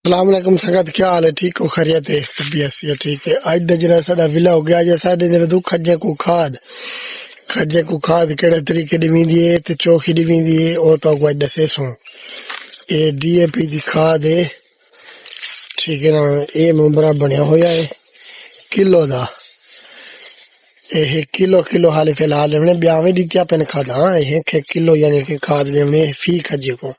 अस्सलाम वालेकुम संगत, क्या हाल है? ठीक हो? खैरियत है? तबीयत है? ठीक है। आज दा जरा साडा विला हो गया जे साडे ने दू खज्जे को खाद केड़े तरीके दी विंदी है ते चोखी दी विंदी है ओ तो कोई दसे सो ए डीएपी दी खाद है, ठीक है ना। ए मुंबरा बनया होया है किलो दा, किलो हाल फिलहाल हमने ब्यावे दी अपन खाद। हां ये किलो यानी कि खाद लेने फी खज्जे को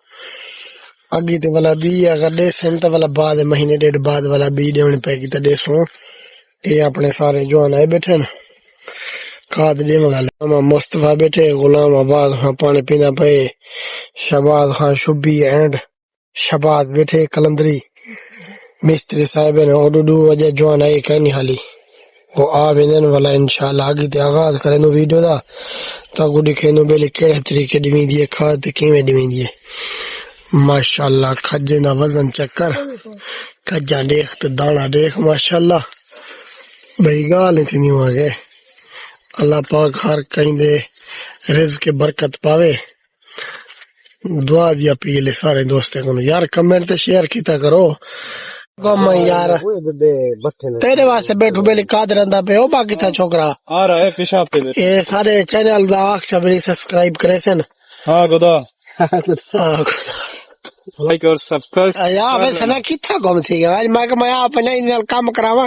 अगी ते वाला बी अगर दे सेंट वाला बाद महीने डेढ़ बाद वाला बी देने पैगी तो देसो। ये अपने सारे जवान आए बैठे न खाद दे वाला मुस्तफा बैठे, गुलाम आबाद खां पानी पीना पे, शबाज खान शुभी एंड शबाज बैठे, कलंदरी मिस्त्री साहब ने ओडू वजह जवान आए कहनी हाली वो आ वेंदन वाला इंशाल्लाह। आगे ते आगाज करे नो वीडियो दा ताकू दिखे नो बेले केड़े तरीके दी विंदी है खाद ते किवें दी विंदी है। माशाल्लाह खज्जे दा वजन चक्कर खज्जा देख ते दाना देख माशाल्लाह भाई गाल इतनी हो गए। अल्लाह पाक हर कहीं दे रिज़्क के बरकत पावे। दुआ दी अपील है सारे दोस्तों को यार, कमेंट ते शेयर कीता करो। कम यार तेरे वास्ते बैठू बेली काद रंदा पे ओ बाकी था छोकरा आ रहा है पेशाब पे। ए सारे चैनल दा सबरी सब्सक्राइब करे सन। हाँ खुदा लाइक और सब्सक्राइब यार वैसे ना किथा गुम थी गया आज मैं अपने इनल काम करावा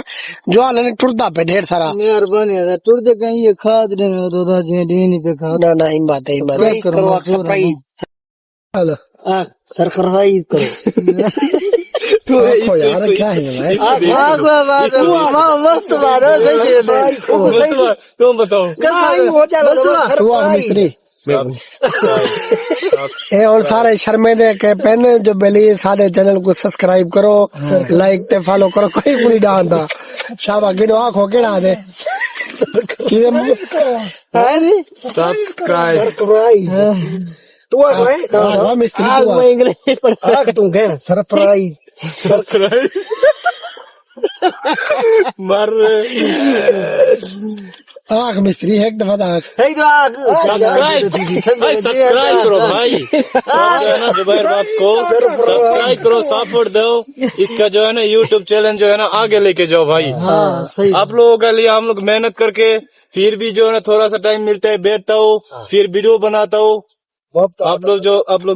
जो हाल ने टुरदा पे ढेर सारा मेहरबानी है टुरदे कहीं ये खाद ने तो दा जे देनी पे खाद ना ना हिम्मत है करवा खपाई हेलो सरकराई करो तो यार क्या है भाई मस्त बात है सही है तुम बताओ कसाई हो चलो मिस्त्री ए और सारे शर्मेंदे के पेन जो बेली सारे चैनल को सब्सक्राइब करो, लाइक ते फॉलो करो। कोई पूरी डांदा शाबा गिनो आंखों केड़ा दे सब्सक्राइब तू आ गए हां मिस्त्री तू अंग्रेजी पढ़ तू कह सरप्राइज मर आंख मिस्त्री एक दफा आंख सब्सक्राइब करो भाई। ना जुबैर बाप को सब्सक्राइब करो, सपोर्ट दो। इसका जो है ना यूट्यूब चैनल जो है ना आगे लेके जाओ भाई। हाँ सही। आप लोगों के लिए हम लोग मेहनत करके फिर भी जो है ना थोड़ा सा टाइम मिलता है बैठता हूँ फिर वीडियो बनाता हूँ। आप लोग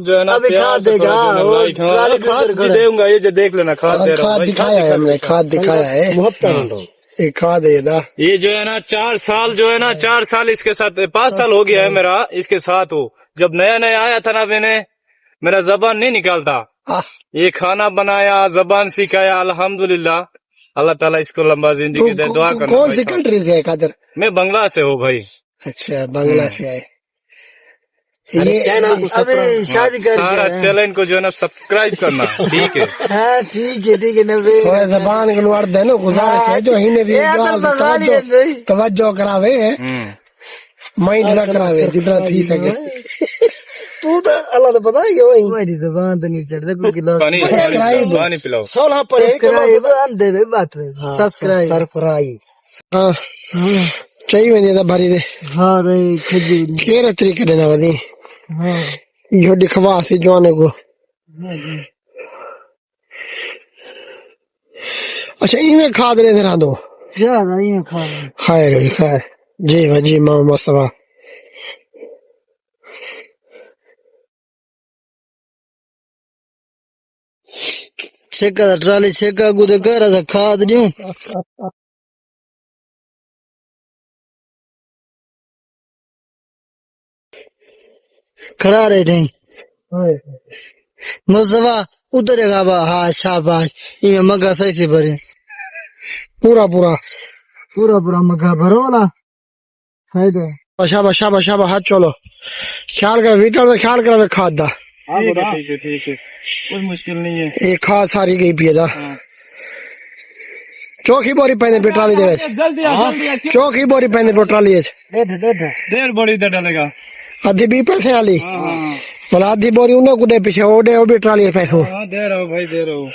जो है ना प्यार से लाइक खाद भी दूंगा, ये जो देख लेना खाद दे रहा हूँ। दिखाया है हमने, खाद दिखाया है एक खाद है ना। ये जो है ना 4 साल जो है ना 4 साल इसके साथ 5 साल हो गया है मेरा इसके साथ हो। जब नया नया आया था ना मैंने मेरा जबान नहीं निकालता, ये खाना बनाया जबान सिखाया अल्हम्दुलिल्लाह। अल्लाह ताला इसको लंबा जिंदगी दे, दुआ करना। कौन सी कंट्री से है कादर? मैं बांग्ला से हूँ भाई। अच्छा बांग्ला से आए। ये चैनल को शादी कर सारा चैनल को जो है ना सब्सक्राइब करना ठीक है। हाँ ठीक है थोड़ा जबान के नुआर देनो गुजारिश है जो हिने भी तवज्जो करावे माइंड ना करावे जितना थी सके। तू तो अल्लाह तो पता ही हो मेरी जबान तो नहीं चढ़ता कोई गिलास पानी पिलाओ। सोना पड़े दे दे बात सरप्राइज हां चाहिए वने दा भरी दे। हां रे खजूर केरे तरीके दे वदी हां यो दिखवा से जवाने को। अच्छा इनमें खाद ले रहा दो ज्यादा ये खा खैर खैर जी वजी मोहम्मद मुस्तफा छेका ट्राली छेका गुदे कर खाद दूं खड़ा रहे थे मुस्तफा उतरेगा बा। हाँ शाबाश ये मग्गा सही से भरे पूरा पूरा मग्गा भरो वाला फायदा। शाबाश शाबाश शाबाश हाथ चलो ख्याल कर वीटर में ख्याल कर खाद दा। ठीक है कोई मुश्किल नहीं है। एक खाद सारी गई पिए दा चौकी बोरी पहने पे ट्राली दे चौकी बोरी पहने पे ट्राली देर बड़ी दे डालेगा आधी भी पैसे वाली बोला आधी बोरी उन्हें कुछ पीछे ओडे वो भी ट्राली पैसों दे रहा हूँ भाई दे रहा हूँ।